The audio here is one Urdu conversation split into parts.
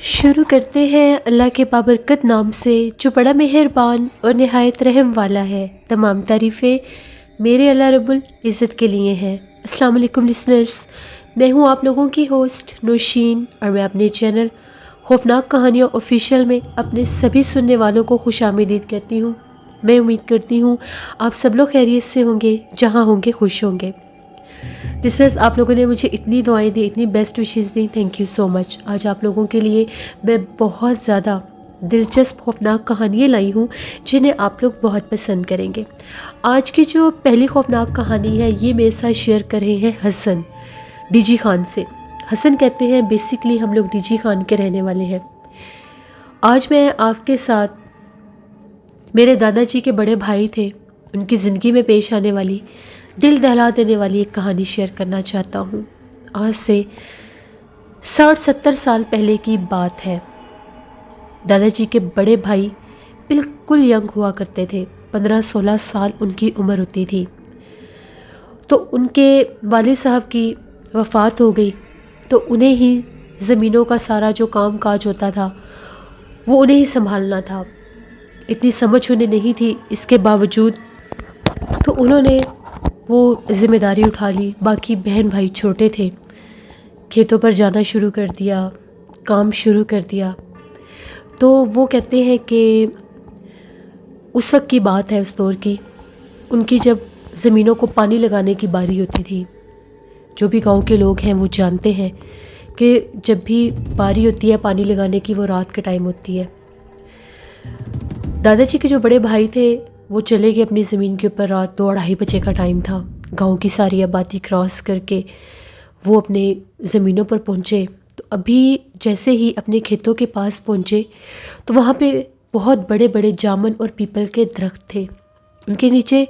شروع کرتے ہیں اللہ کے بابرکت نام سے جو بڑا مہربان اور نہایت رحم والا ہے۔ تمام تعریفیں میرے اللہ رب العزت کے لیے ہیں۔ السلام علیکم لسنرز، میں ہوں آپ لوگوں کی ہوسٹ نوشین، اور میں اپنے چینل خوفناک کہانیاں آفیشیل میں اپنے سبھی سننے والوں کو خوش آمدید کہتی ہوں۔ میں امید کرتی ہوں آپ سب لوگ خیریت سے ہوں گے، جہاں ہوں گے خوش ہوں گے۔ لسنرز، آپ لوگوں نے مجھے اتنی دعائیں دی، اتنی بیسٹ وشیز دی، تھینک یو سو مچ۔ آج آپ لوگوں کے لیے میں بہت زیادہ دلچسپ خوفناک کہانیاں لائی ہوں جنہیں آپ لوگ بہت پسند کریں گے۔ آج کی جو پہلی خوفناک کہانی ہے یہ میرے ساتھ شیئر کر رہے ہیں حسن ڈی جی خان سے۔ حسن کہتے ہیں بیسیکلی ہم لوگ ڈی جی خان کے رہنے والے ہیں۔ آج میں آپ کے ساتھ میرے دادا جی کے بڑے بھائی تھے، ان کی زندگی میں پیش آنے والی دل دہلا دینے والی ایک کہانی شیئر کرنا چاہتا ہوں۔ آج سے 60-70 سال پہلے کی بات ہے۔ دادا جی کے بڑے بھائی بالکل ینگ ہوا کرتے تھے، 15-16 سال ان کی عمر ہوتی تھی۔ تو ان کے والد صاحب کی وفات ہو گئی، تو انہیں ہی زمینوں کا سارا جو کام کاج ہوتا تھا وہ انہیں ہی سنبھالنا تھا۔ اتنی سمجھ انہیں نہیں تھی، اس کے باوجود تو انہوں نے وہ ذمہ داری اٹھا لی۔ باقی بہن بھائی چھوٹے تھے، کھیتوں پر جانا شروع کر دیا، کام شروع کر دیا۔ تو وہ کہتے ہیں کہ اس وقت کی بات ہے، اس دور کی، ان کی جب زمینوں کو پانی لگانے کی باری ہوتی تھی۔ جو بھی گاؤں کے لوگ ہیں وہ جانتے ہیں کہ جب بھی باری ہوتی ہے پانی لگانے کی وہ رات کے ٹائم ہوتی ہے۔ دادا جی کے جو بڑے بھائی تھے وہ چلے گئے اپنی زمین کے اوپر، رات 2-2:30 بجے کا ٹائم تھا۔ گاؤں کی ساری آبادی کراس کر کے وہ اپنے زمینوں پر پہنچے۔ تو ابھی جیسے ہی اپنے کھیتوں کے پاس پہنچے تو وہاں پہ بہت بڑے بڑے جامن اور پیپل کے درخت تھے۔ ان کے نیچے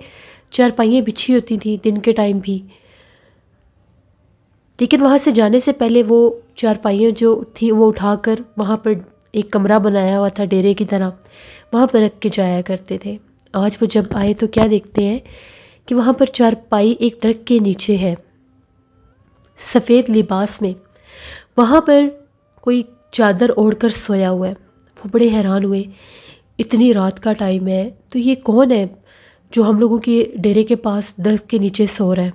چارپائیاں بچھی ہوتی تھیں دن کے ٹائم بھی، لیکن وہاں سے جانے سے پہلے وہ چارپائیاں جو تھیں وہ اٹھا کر وہاں پر ایک کمرہ بنایا ہوا تھا ڈیرے کی طرح، وہاں پر رکھ کے جایا کرتے تھے۔ آج وہ جب آئے تو کیا دیکھتے ہیں کہ وہاں پر چارپائی ایک درخت کے نیچے ہے، سفید لباس میں، وہاں پر کوئی چادر اوڑھ کر سویا ہوا ہے۔ وہ بڑے حیران ہوئے، اتنی رات کا ٹائم ہے تو یہ کون ہے جو ہم لوگوں کی ڈیرے کے پاس درخت کے نیچے سو رہا ہے۔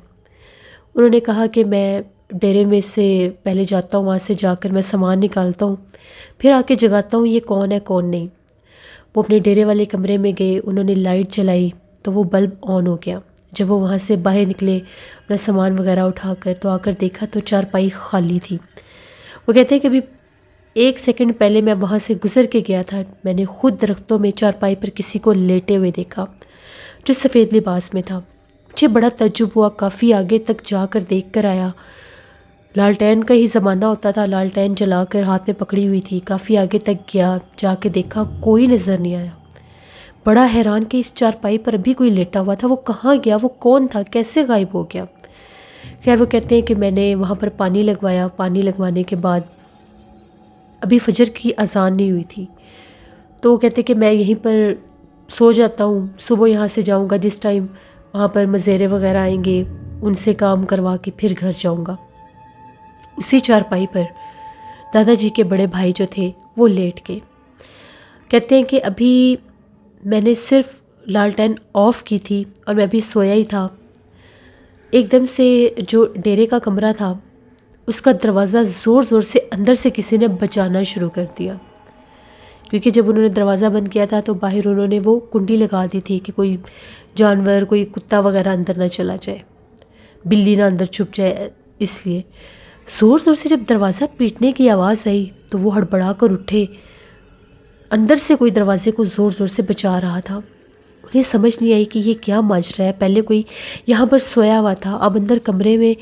انہوں نے کہا کہ میں ڈیرے میں سے پہلے جاتا ہوں، وہاں سے جا کر میں سامان نکالتا ہوں، پھر آ کے جگاتا ہوں یہ کون ہے کون نہیں۔ وہ اپنے ڈیرے والے کمرے میں گئے، انہوں نے لائٹ جلائی تو وہ بلب آن ہو گیا۔ جب وہ وہاں سے باہر نکلے اپنا سامان وغیرہ اٹھا کر تو آ کر دیکھا تو چارپائی خالی تھی۔ وہ کہتے ہیں کہ ابھی 1 سیکنڈ پہلے میں وہاں سے گزر کے گیا تھا، میں نے خود درختوں میں چارپائی پر کسی کو لیٹے ہوئے دیکھا جو سفید لباس میں تھا۔ مجھے بڑا تعجب ہوا، کافی آگے تک جا کر دیکھ کر آیا۔ لالٹین کا ہی زمانہ ہوتا تھا، لالٹین جلا کر ہاتھ میں پکڑی ہوئی تھی۔ کافی آگے تک گیا، جا کے دیکھا کوئی نظر نہیں آیا۔ بڑا حیران کہ اس چارپائی پر ابھی کوئی لیٹا ہوا تھا، وہ کہاں گیا، وہ کون تھا، کیسے غائب ہو گیا۔ خیر وہ کہتے ہیں کہ میں نے وہاں پر پانی لگوایا، پانی لگوانے کے بعد ابھی فجر کی اذان نہیں ہوئی تھی، تو وہ کہتے ہیں کہ میں یہیں پر سو جاتا ہوں، صبح یہاں سے جاؤں گا جس ٹائم وہاں پر مزیرے وغیرہ آئیں گے ان سے کام کروا کے پھر گھر جاؤں گا۔ اسی چارپائی پر دادا جی کے بڑے بھائی جو تھے وہ لیٹ گئے۔ کہتے ہیں کہ ابھی میں نے صرف لالٹین آف کی تھی اور میں ابھی سویا ہی تھا، ایک دم سے جو ڈیرے کا کمرہ تھا اس کا دروازہ زور زور سے اندر سے کسی نے بجانا شروع کر دیا، کیونکہ جب انہوں نے دروازہ بند کیا تھا تو باہر انہوں نے وہ کنڈی لگا دی تھی کہ کوئی جانور، کوئی کتا وغیرہ اندر نہ چلا جائے، بلی نہ اندر چھپ جائے۔ اس لیے زور زور سے جب دروازہ پیٹنے کی آواز آئی تو وہ ہڑبڑا کر اٹھے، اندر سے کوئی دروازے کو زور زور سے بجا رہا تھا۔ انہیں سمجھ نہیں آئی کہ یہ کیا ماجرا ہے، پہلے کوئی یہاں پر سویا ہوا تھا، اب اندر کمرے میں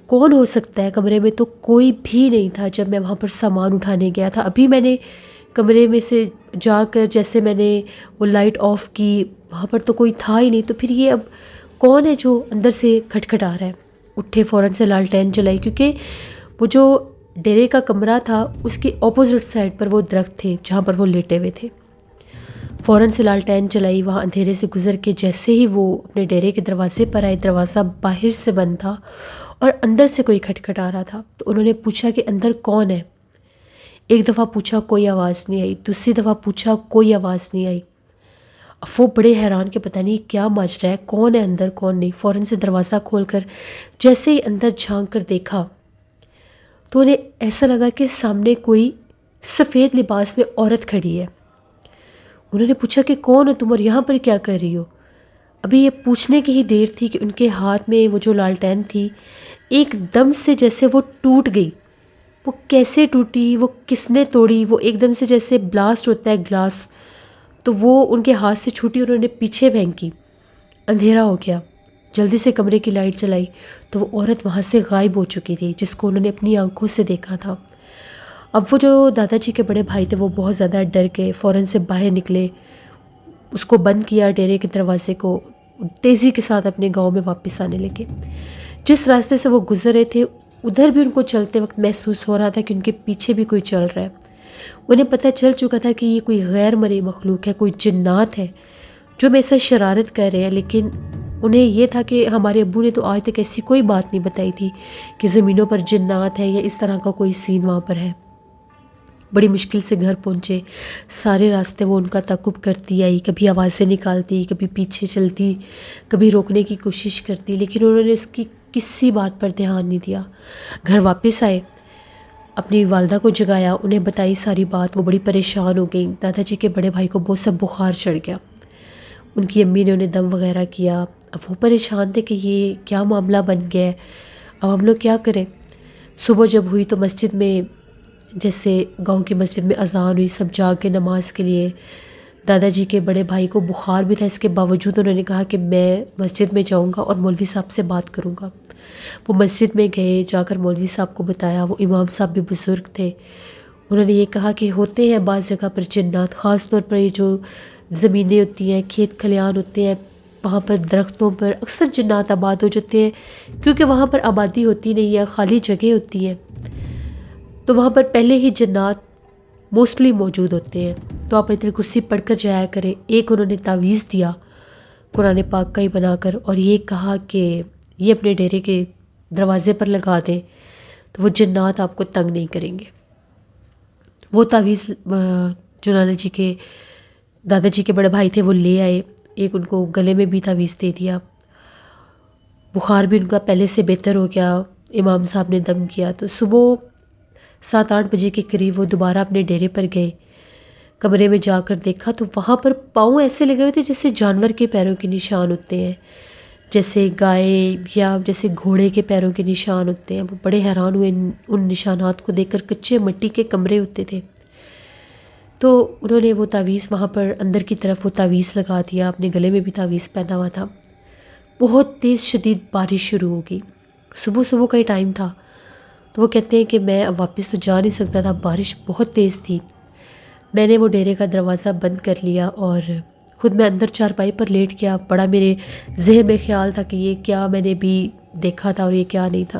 کون ہو سکتا ہے، کمرے میں تو کوئی بھی نہیں تھا جب میں وہاں پر سامان اٹھانے گیا تھا۔ ابھی میں نے کمرے میں سے جا کر جیسے میں نے وہ لائٹ آف کی، وہاں پر تو کوئی تھا ہی نہیں، تو پھر یہ اب کون ہے جو اندر سے کھٹکھٹا رہا ہے۔ اٹھے فوراً سے لالٹین جلائی، کیونکہ وہ جو ڈیرے کا کمرہ تھا اس کے اپوزٹ سائڈ پر وہ درخت تھے جہاں پر وہ لیٹے ہوئے تھے۔ فوراً سے لالٹین جلائی، وہاں اندھیرے سے گزر کے جیسے ہی وہ اپنے ڈیرے کے دروازے پر آئے، دروازہ باہر سے بند تھا اور اندر سے کوئی کھٹکھٹا رہا تھا۔ تو انہوں نے پوچھا کہ اندر کون ہے۔ ایک دفعہ پوچھا کوئی آواز نہیں آئی، دوسری دفعہ پوچھا کوئی آواز نہیں آئی۔ اب وہ بڑے حیران کہ پتہ نہیں کیا ماجرا ہے، کون ہے اندر کون نہیں۔ فوراً سے دروازہ کھول کر جیسے ہی اندر جھانک کر دیکھا تو انہیں ایسا لگا کہ سامنے کوئی سفید لباس میں عورت کھڑی ہے۔ انہوں نے پوچھا کہ کون ہو تم اور یہاں پر کیا کر رہی ہو؟ ابھی یہ پوچھنے کی ہی دیر تھی کہ ان کے ہاتھ میں وہ جو لالٹین تھی ایک دم سے جیسے وہ ٹوٹ گئی۔ وہ کیسے ٹوٹی، وہ کس نے توڑی، وہ ایک دم سے جیسے بلاسٹ ہوتا ہے گلاس، تو وہ ان کے ہاتھ سے چھوٹی، انہوں نے پیچھے پھینکی۔ اندھیرا ہو گیا، جلدی سے کمرے کی لائٹ جلائی تو وہ عورت وہاں سے غائب ہو چکی تھی جس کو انہوں نے اپنی آنکھوں سے دیکھا تھا۔ اب وہ جو دادا جی کے بڑے بھائی تھے وہ بہت زیادہ ڈر گئے، فوراً سے باہر نکلے، اس کو بند کیا ڈیرے کے دروازے کو، تیزی کے ساتھ اپنے گاؤں میں واپس آنے لگے۔ جس راستے سے وہ گزر رہے تھے ادھر بھی ان کو چلتے وقت محسوس ہو رہا تھا کہ ان کے پیچھے بھی کوئی چل رہا ہے۔ انہیں پتہ چل چکا تھا کہ یہ کوئی غیر مرئی مخلوق ہے، کوئی جنات ہے جو میرے ساتھ شرارت کر رہے ہیں، لیکن انہیں یہ تھا کہ ہمارے ابو نے تو آج تک ایسی کوئی بات نہیں بتائی تھی کہ زمینوں پر جنات ہے یا اس طرح کا کوئی سین وہاں پر ہے۔ بڑی مشکل سے گھر پہنچے، سارے راستے وہ ان کا تعاقب کرتی آئی، کبھی آوازیں نکالتی، کبھی پیچھے چلتی، کبھی روکنے کی کوشش کرتی، لیکن انہوں نے اس کی کسی بات پر دھیان نہیں دیا۔ گھر واپس آئے، اپنی والدہ کو جگایا، انہیں بتائی ساری بات، وہ بڑی پریشان ہو گئی۔ دادا جی کے بڑے بھائی کو بہت سا بخار چڑھ گیا، ان کی امی نے انہیں دم وغیرہ کیا۔ اب وہ پریشان تھے کہ یہ کیا معاملہ بن گیا ہے، اب ہم لوگ کیا کریں۔ صبح جب ہوئی تو مسجد میں، جیسے گاؤں کی مسجد میں اذان ہوئی، سب جا کے نماز کے لیے۔ دادا جی کے بڑے بھائی کو بخار بھی تھا، اس کے باوجود انہوں نے کہا کہ میں مسجد میں جاؤں گا اور مولوی صاحب سے بات کروں گا۔ وہ مسجد میں گئے، جا کر مولوی صاحب کو بتایا، وہ امام صاحب بھی بزرگ تھے۔ انہوں نے یہ کہا کہ ہوتے ہیں بعض جگہ پر جنات، خاص طور پر یہ جو زمینیں ہوتی ہیں، کھیت کھلیان ہوتے ہیں، وہاں پر درختوں پر اکثر جنات آباد ہو جاتے ہیں، کیونکہ وہاں پر آبادی ہوتی نہیں ہے، خالی جگہ ہوتی ہے، تو وہاں پر پہلے ہی جنات موسٹلی موجود ہوتے ہیں۔ تو آپ ایتل کرسی پڑھ کر جایا کریں۔ ایک انہوں نے تعویذ دیا قرآن پاک کا ہی بنا کر، اور یہ کہا کہ یہ اپنے ڈیرے کے دروازے پر لگا دیں تو وہ جنات آپ کو تنگ نہیں کریں گے۔ وہ تعویذ جو نانا جی کے دادا جی کے بڑے بھائی تھے وہ لے آئے، ایک ان کو گلے میں بھی تعویذ دے دیا۔ بخار بھی ان کا پہلے سے بہتر ہو گیا، امام صاحب نے دم کیا۔ تو صبح 7-8 بجے کے قریب وہ دوبارہ اپنے ڈیرے پر گئے، کمرے میں جا کر دیکھا تو وہاں پر پاؤں ایسے لگے ہوئے تھے جیسے جانور کے پیروں کے نشان ہوتے ہیں، جیسے گائے یا جیسے گھوڑے کے پیروں کے نشان ہوتے ہیں۔ وہ بڑے حیران ہوئے ان نشانات کو دیکھ کر، کچے مٹی کے کمرے ہوتے تھے۔ تو انہوں نے وہ تعویذ وہاں پر اندر کی طرف وہ تعویذ لگا دیا، اپنے گلے میں بھی تعویذ پہنا ہوا تھا۔ بہت تیز شدید بارش شروع ہو گئی، صبح صبح کا ہی ٹائم تھا، تو وہ کہتے ہیں کہ میں اب واپس تو جا نہیں سکتا تھا، بارش بہت تیز تھی۔ میں نے وہ ڈیرے کا دروازہ بند کر لیا اور خود میں اندر چارپائی پر لیٹ گیا۔ بڑا میرے ذہن میں خیال تھا کہ یہ کیا میں نے بھی دیکھا تھا اور یہ کیا نہیں تھا۔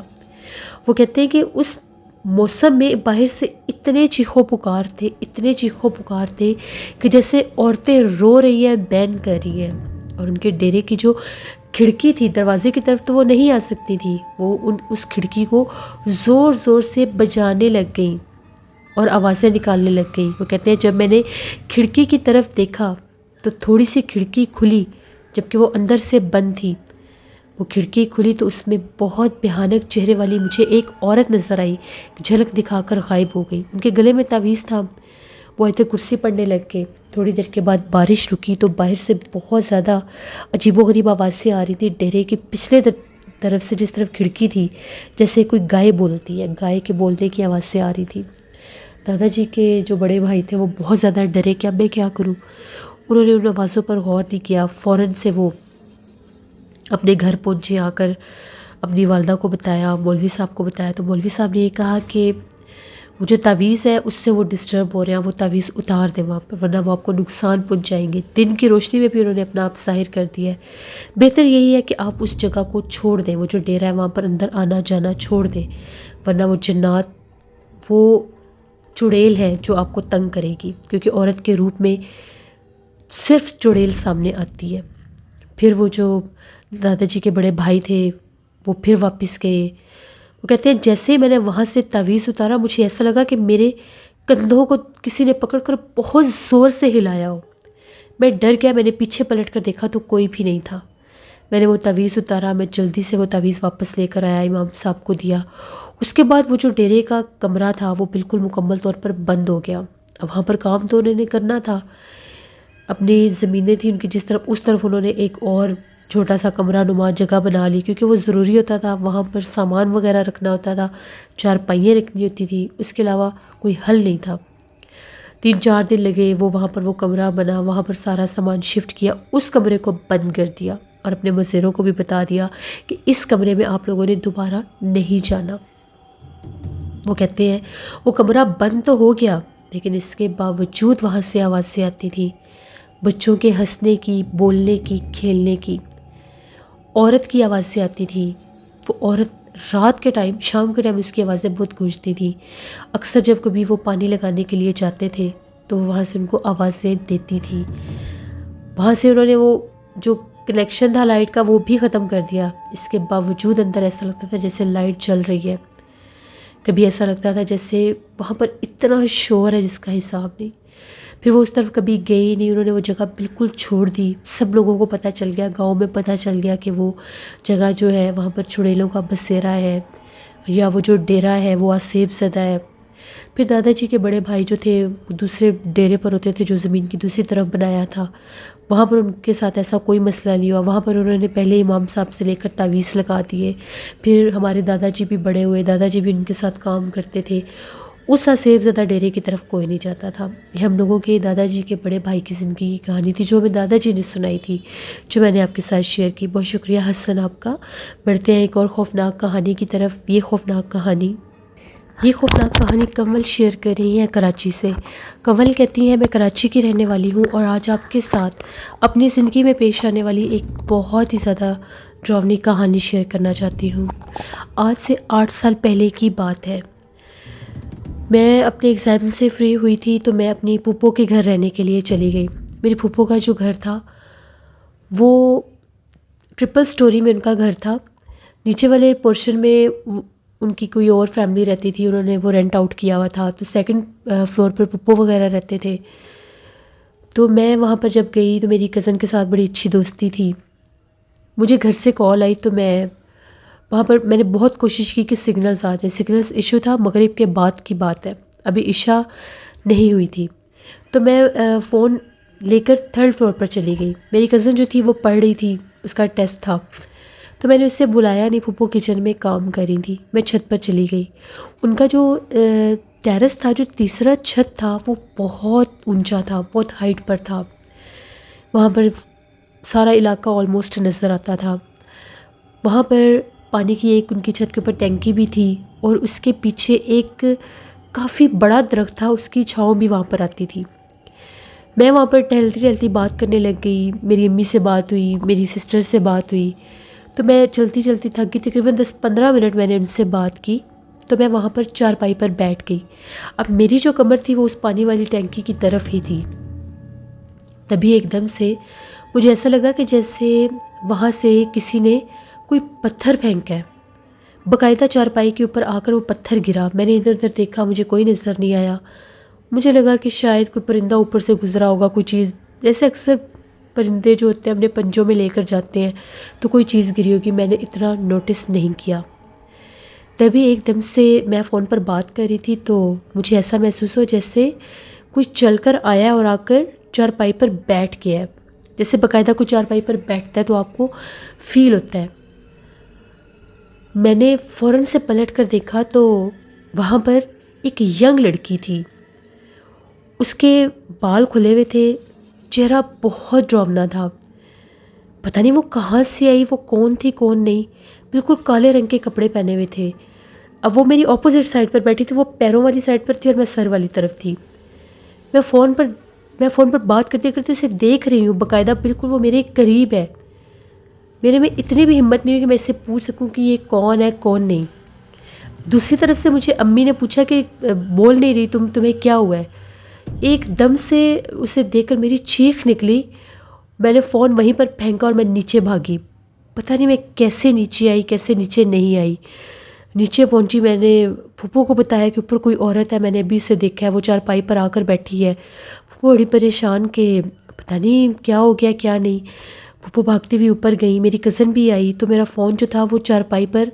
وہ کہتے ہیں کہ اس موسم میں باہر سے اتنے چیخو پکار تھے، اتنے چیخو پکار تھے کہ جیسے عورتیں رو رہی ہیں، بین کر رہی ہیں، اور ان کے ڈیرے کی جو کھڑکی تھی دروازے کی طرف تو وہ نہیں آ سکتی تھی، وہ اس کھڑکی کو زور زور سے بجانے لگ گئیں اور آوازیں نکالنے لگ گئیں۔ وہ کہتے ہیں جب میں نے کھڑکی کی طرف دیکھا تو تھوڑی سی کھڑکی کھلی، جبکہ وہ اندر سے بند تھی۔ وہ کھڑکی کھلی تو اس میں بہت بھیانک چہرے والی مجھے ایک عورت نظر آئی، جھلک دکھا کر غائب ہو گئی۔ ان کے گلے میں تعویذ تھا، وہ ایتھے کرسی پڑھنے لگ گئے۔ تھوڑی دیر کے بعد بارش رکی تو باہر سے بہت زیادہ عجیب و غریب آوازیں آ رہی تھی، ڈیرے کے پچھلے طرف سے، جس طرف کھڑکی تھی، جیسے کوئی گائے بولتی ہے، گائے کے بولنے کی آوازیں آ رہی تھی۔ دادا جی کے جو بڑے بھائی تھے وہ بہت زیادہ ڈرے کہ اب میں کیا کروں۔ انہوں نے ان آوازوں پر غور نہیں کیا، فوراً سے وہ اپنے گھر پہنچے، آ کر اپنی والدہ کو بتایا، مولوی صاحب کو بتایا، تو مولوی صاحب نے یہ کہا کہ وہ جو تعویذ ہے اس سے وہ ڈسٹرب ہو رہے ہیں، وہ تعویذ اتار دیں وہاں پر، ورنہ وہ آپ کو نقصان پہنچائیں گے۔ دن کی روشنی میں بھی انہوں نے اپنا آپ ظاہر کر دیا ہے، بہتر یہی ہے کہ آپ اس جگہ کو چھوڑ دیں، وہ جو ڈیرا ہے وہاں پر اندر آنا جانا چھوڑ دیں، ورنہ وہ جنات، وہ چڑیل ہے جو آپ کو تنگ کرے گی، کیونکہ عورت کے روپ میں صرف چڑیل سامنے آتی ہے۔ پھر وہ جو دادا جی کے بڑے بھائی تھے وہ پھر واپس گئے۔ وہ کہتے ہیں جیسے ہی میں نے وہاں سے تعویذ اتارا مجھے ایسا لگا کہ میرے کندھوں کو کسی نے پکڑ کر بہت زور سے ہلایا ہو۔ میں ڈر گیا، میں نے پیچھے پلٹ کر دیکھا تو کوئی بھی نہیں تھا۔ میں نے وہ تعویذ اتارا، میں جلدی سے وہ تعویذ واپس لے کر آیا، امام صاحب کو دیا۔ اس کے بعد وہ جو ڈیرے کا کمرہ تھا وہ بالکل مکمل طور پر بند ہو گیا۔ اب وہاں پر کام تو انہوں نے کرنا تھا، اپنی زمینیں تھیں ان کی جس طرف، اس طرف انہوں نے ایک اور چھوٹا سا کمرہ نما جگہ بنا لی، کیونکہ وہ ضروری ہوتا تھا، وہاں پر سامان وغیرہ رکھنا ہوتا تھا، چارپائیاں رکھنی ہوتی تھی، اس کے علاوہ کوئی حل نہیں تھا۔ 3-4 دن لگے، وہ وہاں پر وہ کمرہ بنا، وہاں پر سارا سامان شفٹ کیا، اس کمرے کو بند کر دیا اور اپنے مزیروں کو بھی بتا دیا کہ اس کمرے میں آپ لوگوں نے دوبارہ نہیں جانا۔ وہ کہتے ہیں وہ کمرہ بند تو ہو گیا، لیکن اس کے باوجود وہاں سے آوازیں آتی تھیں، بچوں کے ہنسنے کی، بولنے کی، کھیلنے کی، عورت کی آوازیں آتی تھی۔ وہ عورت رات کے ٹائم، شام کے ٹائم اس کی آوازیں بہت گونجتی تھی۔ اکثر جب کبھی وہ پانی لگانے کے لیے جاتے تھے تو وہ وہاں سے ان کو آوازیں دیتی تھی۔ وہاں سے انہوں نے وہ جو کنیکشن تھا لائٹ کا وہ بھی ختم کر دیا، اس کے باوجود اندر ایسا لگتا تھا جیسے لائٹ جل رہی ہے۔ کبھی ایسا لگتا تھا جیسے وہاں پر اتنا شور ہے جس کا حساب نہیں۔ پھر وہ اس طرف کبھی گئے ہی نہیں، انہوں نے وہ جگہ بالکل چھوڑ دی۔ سب لوگوں کو پتہ چل گیا، گاؤں میں پتہ چل گیا کہ وہ جگہ جو ہے وہاں پر چڑیلوں کا بسیرا ہے، یا وہ جو ڈیرا ہے وہ آسیب زدہ ہے۔ پھر دادا جی کے بڑے بھائی جو تھے دوسرے ڈیرے پر ہوتے تھے جو زمین کی دوسری طرف بنایا تھا، وہاں پر ان کے ساتھ ایسا کوئی مسئلہ نہیں ہوا۔ وہاں پر انہوں نے پہلے امام صاحب سے لے کر تعویذ لگا دیے۔ پھر ہمارے دادا جی بھی بڑے ہوئے، دادا جی بھی ان کے ساتھ کام کرتے تھے۔ اس آسیب زدہ ڈیرے کی طرف کوئی نہیں جاتا تھا۔ یہ ہم لوگوں کے دادا جی کے بڑے بھائی کی زندگی کی کہانی تھی جو ہمیں دادا جی نے سنائی تھی، جو میں نے آپ کے ساتھ شیئر کی۔ بہت شکریہ حسن آپ کا۔ بڑھتے ہیں ایک اور خوفناک کہانی کی طرف۔ یہ خوفناک کہانی کنول شیئر کر رہی ہیں کراچی سے۔ کنول کہتی ہیں میں کراچی کی رہنے والی ہوں اور آج آپ کے ساتھ اپنی زندگی میں پیش آنے والی ایک بہت ہی زیادہ ڈراؤنی کہانی شیئر کرنا چاہتی ہوں۔ آج سے 8 سال پہلے کی بات ہے۔ میں اپنے ایگزام سے فری ہوئی تھی تو میں اپنی پھوپھو کے گھر رہنے کے لیے چلی گئی۔ میری پھوپھو کا جو گھر تھا وہ 3 سٹوری میں ان کا گھر تھا۔ نیچے والے پورشن میں ان کی کوئی اور فیملی رہتی تھی، انہوں نے وہ رینٹ آؤٹ کیا ہوا تھا، تو 2nd فلور پر پھوپھو وغیرہ رہتے تھے۔ تو میں وہاں پر جب گئی تو میری کزن کے ساتھ بڑی اچھی دوستی تھی۔ مجھے گھر سے کال آئی تو میں وہاں پر میں نے بہت کوشش کی کہ سگنلز آ جائیں۔ سگنلز ایشو تھا، مغرب کے بعد کی بات ہے، ابھی عشاء نہیں ہوئی تھی۔ تو میں فون لے کر 3rd فلور پر چلی گئی۔ میری کزن جو تھی وہ پڑھ رہی تھی، اس کا ٹیسٹ تھا، تو میں نے اسے بلایا نہیں، پھوپھو کچن میں کام کر رہی تھی۔ میں چھت پر چلی گئی۔ ان کا جو ٹیرس تھا، جو تیسرا چھت تھا، وہ بہت اونچا تھا، بہت ہائٹ پر تھا۔ وہاں پر سارا علاقہ آلموسٹ نظر آتا تھا۔ وہاں پر پانی کی ایک ان کی چھت کے اوپر ٹینکی بھی تھی اور اس کے پیچھے ایک کافی بڑا درخت تھا، اس کی چھاؤں بھی وہاں پر آتی تھی۔ میں وہاں پر ٹہلتی بات کرنے لگ گئی، میری امی سے بات ہوئی، میری سسٹر سے بات ہوئی، تو میں چلتی تھک گئی۔ تقریباً 10-15 منٹ میں نے ان سے بات کی تو میں وہاں پر چارپائی پر بیٹھ گئی۔ اب میری جو کمر تھی وہ اس پانی والی ٹینکی کی طرف ہی تھی۔ تبھی ایک دم سے مجھے ایسا لگا کہ جیسے وہاں سے کسی نے کوئی پتھر پھینکا ہے، باقاعدہ چارپائی کے اوپر آ کر وہ پتھر گرا۔ میں نے ادھر ادھر دیکھا، مجھے کوئی نظر نہیں آیا۔ مجھے لگا کہ شاید کوئی پرندہ اوپر سے گزرا ہوگا، کوئی چیز، جیسے اکثر پرندے جو ہوتے ہیں اپنے پنجوں میں لے کر جاتے ہیں، تو کوئی چیز گری ہوگی، میں نے اتنا نوٹس نہیں کیا۔ تبھی ایک دم سے میں فون پر بات کر رہی تھی تو مجھے ایسا محسوس ہو جیسے کوئی چل کر آیا اور آ کر چارپائی پر بیٹھ گیا ہے، جیسے باقاعدہ کوئی چارپائی پر بیٹھتا ہے تو آپ کو فیل ہوتا ہے۔ میں نے فوراً سے پلٹ کر دیکھا تو وہاں پر ایک ینگ لڑکی تھی، اس کے بال کھلے ہوئے تھے، چہرہ بہت ڈراؤنا تھا۔ پتہ نہیں وہ کہاں سے آئی، وہ کون تھی کون نہیں، بالکل کالے رنگ کے کپڑے پہنے ہوئے تھے۔ اب وہ میری اپوزٹ سائڈ پر بیٹھی تھی، وہ پیروں والی سائڈ پر تھی اور میں سر والی طرف تھی۔ میں فون پر بات کرتے کرتے اسے دیکھ رہی ہوں، باقاعدہ بالکل وہ میرے قریب ہے۔ میرے میں اتنی بھی ہمت نہیں ہوئی کہ میں اس سے پوچھ سکوں کہ یہ کون ہے کون نہیں۔ دوسری طرف سے مجھے امی نے پوچھا کہ بول نہیں رہی، تمہیں کیا ہوا ہے؟ ایک دم سے اسے دیکھ کر میری چیخ نکلی۔ میں نے فون وہیں پر پھینکا اور میں نیچے بھاگی۔ پتہ نہیں میں کیسے نیچے آئی، کیسے نیچے نہیں آئی۔ نیچے پہنچی، میں نے پھپھو کو بتایا کہ اوپر کوئی عورت ہے، میں نے ابھی اسے دیکھا ہے، وہ چارپائی پر آ کر بیٹھی ہے۔ پھپھو بڑی پریشان کہ پتہ نہیں کیا ہو گیا کیا نہیں۔ پھپھو بھاگتی ہوئی اوپر گئی، میری کزن بھی آئی تو میرا فون جو تھا وہ چارپائی پر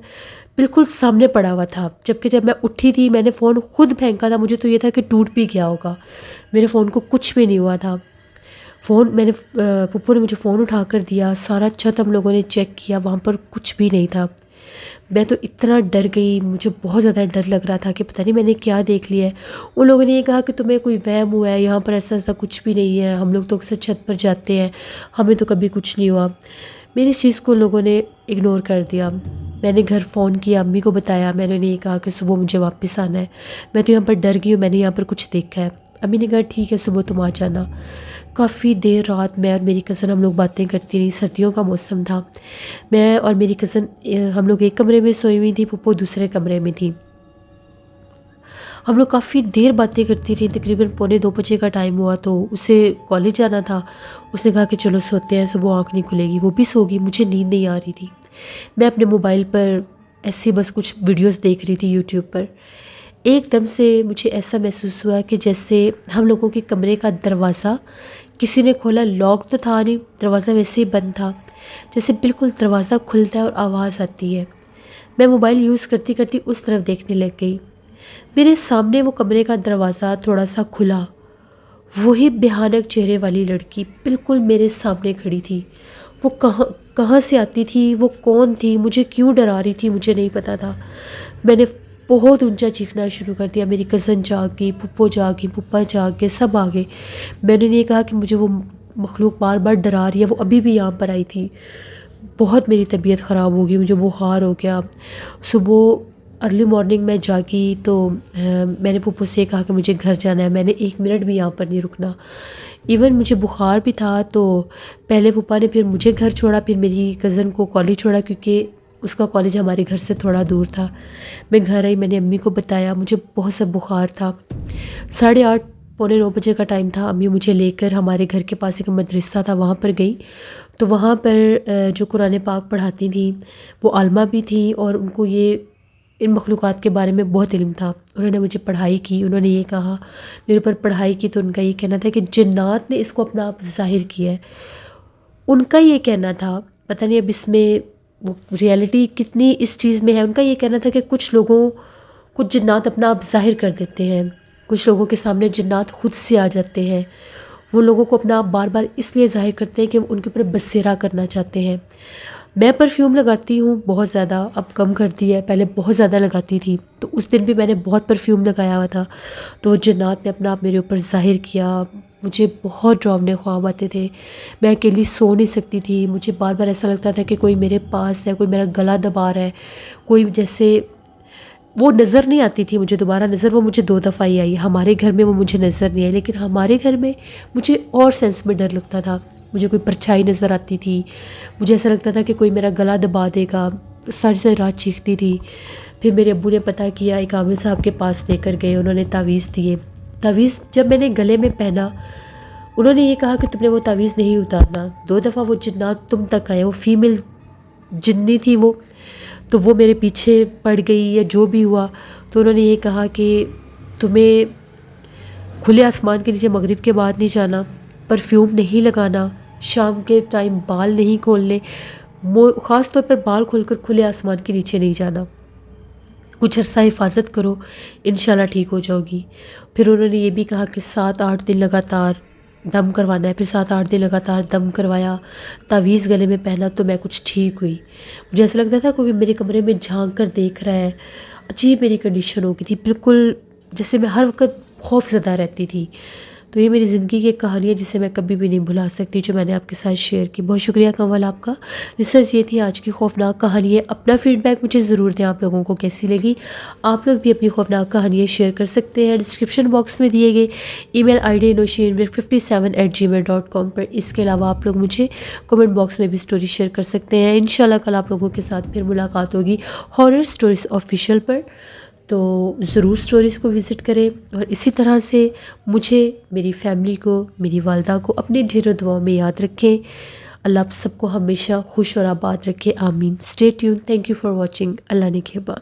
بالکل سامنے پڑا ہوا تھا، جبکہ جب میں اٹھی تھی میں نے فون خود پھینکا تھا، مجھے تو یہ تھا کہ ٹوٹ بھی گیا ہوگا، میرے فون کو کچھ بھی نہیں ہوا تھا۔ فون میں نے پھپھو نے مجھے فون اٹھا کر دیا، سارا چھت ہم لوگوں نے چیک کیا، وہاں پر کچھ بھی نہیں تھا۔ میں تو اتنا ڈر گئی، مجھے بہت زیادہ ڈر لگ رہا تھا کہ پتہ نہیں میں نے کیا دیکھ لیا ہے۔ ان لوگوں نے یہ کہا کہ تمہیں کوئی وہم ہوا ہے، یہاں پر ایسا ایسا کچھ بھی نہیں ہے، ہم لوگ تو اکثر چھت پر جاتے ہیں، ہمیں تو کبھی کچھ نہیں ہوا۔ میری اس چیز کو لوگوں نے اگنور کر دیا۔ میں نے گھر فون کیا، امی کو بتایا، میں نے انہیں یہ کہا کہ صبح مجھے واپس آنا ہے، میں تو یہاں پر ڈر گئی ہوں، میں نے یہاں پر کچھ دیکھا ہے۔ امی نے کہا ٹھیک ہے صبح تم آ جانا۔ کافی دیر رات میں اور میری کزن ہم لوگ باتیں کرتی رہی، سردیوں کا موسم تھا، میں اور میری کزن ہم لوگ ایک کمرے میں سوئی ہوئی تھی، پھپھو دوسرے کمرے میں تھی۔ ہم لوگ کافی دیر باتیں کرتی رہی، تقریباً 1:45 کا ٹائم ہوا تو اسے کالج جانا تھا، اس نے کہا کہ چلو سوتے ہیں، صبح آنکھ نہیں کھلے گی، وہ بھی سو گئی، مجھے نیند نہیں آ رہی تھی۔ میں اپنے موبائل پر ایسے بس کچھ ویڈیوز دیکھ رہی تھی یوٹیوب پر۔ ایک دم سے مجھے ایسا محسوس ہوا کہ جیسے ہم لوگوں کے کمرے کا دروازہ کسی نے کھولا، لاک تو تھا نہیں، دروازہ ویسے ہی بند تھا، جیسے بالکل دروازہ کھلتا ہے اور آواز آتی ہے۔ میں موبائل یوز کرتی کرتی اس طرف دیکھنے لگ گئی، میرے سامنے وہ کمرے کا دروازہ تھوڑا سا کھلا، وہی بھیانک چہرے والی لڑکی بالکل میرے سامنے کھڑی تھی۔ وہ کہاں سے آتی تھی، وہ کون تھی، مجھے کیوں ڈرا رہی تھی، مجھے نہیں پتا تھا۔ میں نے بہت اونچا چیخنا شروع کر دیا، میری کزن جاگ گئی، پھپھو جاگ گئی، پھپھا جاگ گئے، سب آ گئے۔ میں نے یہ کہا کہ مجھے وہ مخلوق بار بار ڈرا رہی ہے، وہ ابھی بھی یہاں پر آئی تھی۔ بہت میری طبیعت خراب ہو گئی، مجھے بخار ہو گیا۔ صبح ارلی مارننگ میں جاگی تو میں نے پھپھو سے کہا کہ مجھے گھر جانا ہے، میں نے 1 منٹ بھی یہاں پر نہیں رکنا۔ ایون مجھے بخار بھی تھا تو پہلے پھپھا نے پھر مجھے گھر چھوڑا، پھر میری کزن کو کالج چھوڑا، کیونکہ اس کا کالج ہمارے گھر سے تھوڑا دور تھا۔ میں گھر آئی، میں نے امی کو بتایا، مجھے بہت سا بخار تھا۔ 8:30 پونے 9 بجے کا ٹائم تھا، امی مجھے لے کر ہمارے گھر کے پاس ایک مدرسہ تھا وہاں پر گئی، تو وہاں پر جو قرآن پاک پڑھاتی تھیں وہ عالمہ بھی تھیں اور ان کو یہ ان مخلوقات کے بارے میں بہت علم تھا۔ انہوں نے مجھے پڑھائی کی، انہوں نے یہ کہا میرے اوپر پڑھائی کی، تو ان کا یہ کہنا تھا کہ جنات نے اس کو اپنا آپ ظاہر کیا ہے۔ ان کا یہ کہنا تھا، پتہ نہیں اب اس میں ریئلٹی کتنی اس چیز میں ہے، ان کا یہ کہنا تھا کہ کچھ جنات اپنا آپ ظاہر کر دیتے ہیں، کچھ لوگوں کے سامنے جنات خود سے آ جاتے ہیں، وہ لوگوں کو اپنا آپ بار بار اس لیے ظاہر کرتے ہیں کہ وہ ان کے اوپر بصیرہ کرنا چاہتے ہیں۔ میں پرفیوم لگاتی ہوں بہت زیادہ، اب کم کر دی ہے، پہلے بہت زیادہ لگاتی تھی، تو اس دن بھی میں نے بہت پرفیوم لگایا ہوا تھا، تو جنات نے اپنا آپ میرے اوپر ظاہر کیا۔ مجھے بہت ڈراؤنے خواب آتے تھے، میں اکیلی سو نہیں سکتی تھی، مجھے بار بار ایسا لگتا تھا کہ کوئی میرے پاس ہے، کوئی میرا گلا دبا رہا ہے، کوئی جیسے وہ نظر نہیں آتی تھی مجھے دوبارہ نظر، وہ مجھے 2 دفعہ ہی آئی، ہمارے گھر میں وہ مجھے نظر نہیں آئی، لیکن ہمارے گھر میں مجھے اور سینس میں ڈر لگتا تھا، مجھے کوئی پرچھائی نظر آتی تھی، مجھے ایسا لگتا تھا کہ کوئی میرا گلا دبا دے گا، ساری ساری رات چیختی تھی۔ پھر میرے ابو نے پتہ کیا، ایک عامل صاحب کے پاس لے کر گئے، انہوں نے تعویذ دیے، تعویذ جب میں نے گلے میں پہنا، انہوں نے یہ کہا کہ تم نے وہ تعویذ نہیں اتارنا، 2 دفعہ وہ جنات تم تک آئے، وہ فیمیل جنی تھی وہ، تو وہ میرے پیچھے پڑ گئی یا جو بھی ہوا، تو انہوں نے یہ کہا کہ تمہیں کھلے آسمان کے نیچے مغرب کے بعد نہیں جانا، پرفیوم نہیں لگانا، شام کے ٹائم بال نہیں کھولنے، خاص طور پر بال کھول کر کھلے آسمان کے نیچے نہیں جانا، کچھ عرصہ حفاظت کرو، انشاءاللہ ٹھیک ہو جاؤ گی۔ پھر انہوں نے یہ بھی کہا کہ 7-8 دن لگاتار دم کروانا ہے، پھر 7-8 دن لگاتار دم کروایا، تعویذ گلے میں پہنا تو میں کچھ ٹھیک ہوئی۔ مجھے ایسا لگتا تھا کوئی میرے کمرے میں جھانک کر دیکھ رہا ہے، عجیب میری کنڈیشن ہو گئی تھی، بالکل جیسے میں ہر وقت خوف زدہ رہتی تھی۔ تو یہ میری زندگی کی ایک کہانی ہے جسے میں کبھی بھی نہیں بھلا سکتی، جو میں نے آپ کے ساتھ شیئر کی۔ بہت شکریہ کنول آپ کا۔ لسنرز، یہ تھی آج کی خوفناک کہانی ہے۔ اپنا فیڈ بیک مجھے ضرور دیں، آپ لوگوں کو کیسی لگی۔ آپ لوگ بھی اپنی خوفناک کہانیاں شیئر کر سکتے ہیں ڈسکرپشن باکس میں دیے گئے ای میل آئی ڈی nosheen57@gmail.com پر۔ اس کے علاوہ آپ لوگ مجھے کمنٹ باکس میں بھی سٹوری شیئر کر سکتے ہیں۔ انشاءاللہ کل آپ لوگوں کے ساتھ پھر ملاقات ہوگی ہارر سٹوریز آفیشیل پر، تو ضرور سٹوریز کو وزٹ کریں، اور اسی طرح سے مجھے، میری فیملی کو، میری والدہ کو اپنے ڈھیروں دعاؤں میں یاد رکھیں۔ اللہ آپ سب کو ہمیشہ خوش اور آباد رکھے، آمین۔ Stay tuned, thank you for watching, اللہ نگہبان۔